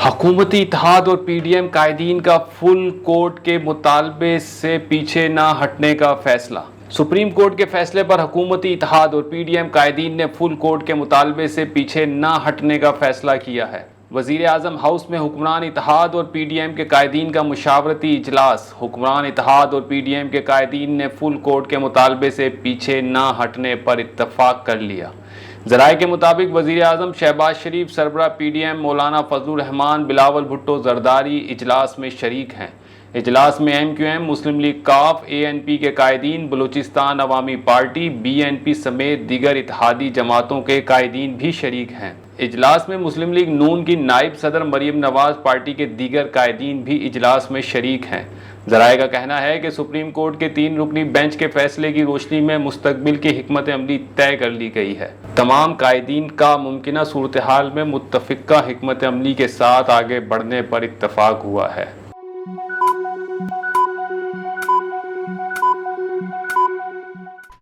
हुकूमती इत्तेहाद और पीडीएम कायदीन का फुल कोर्ट के मुतालबे से पीछे ना हटने का फैसला। सुप्रीम कोर्ट के फैसले पर हुकूमती इत्तेहाद और पीडीएम कायदीन ने फुल कोर्ट के मुतालबे से पीछे ना हटने का फैसला किया है। वज़ीर आज़म हाउस में हुक्मरान इत्तेहाद और पीडीएम के कायदीन का मुशावरती इजलास। हुक्मरान इत्तेहाद और पीडीएम के कायदीन ने फुल कोर्ट के मुतालबे से पीछे ना हटने पर इत्तफाक कर लिया। ज़राए के मुताबिक वज़ीर आज़म शहबाज शरीफ, सरबराह पीडीएम मौलाना फजलुर रहमान, बिलावल भुट्टो जरदारी इजलास में शरीक हैं। इजलास में एमक्यूएम, मुस्लिम लीग काफ, एएनपी के कायदीन, बलूचिस्तान अवामी पार्टी, बीएनपी समेत दीगर इत्तेहादी जमातों के कायदीन भी शरीक हैं। इजलास में मुस्लिम लीग नून की नायब सदर मरीम नवाज, पार्टी के दीगर कायदीन भी इजलास में शरीक हैं। ज़राए का कहना है कि सुप्रीम कोर्ट के 3 रुकनी बेंच के फैसले की रोशनी में मुस्तकबिल की हिकमत अमली तय कर ली गई है। तमाम कायदीन का मुमकिना सूरत हाल में मुत्तफ़िक़ा हिकमत अमली के साथ आगे बढ़ने पर इत्तफ़ाक़ हुआ है।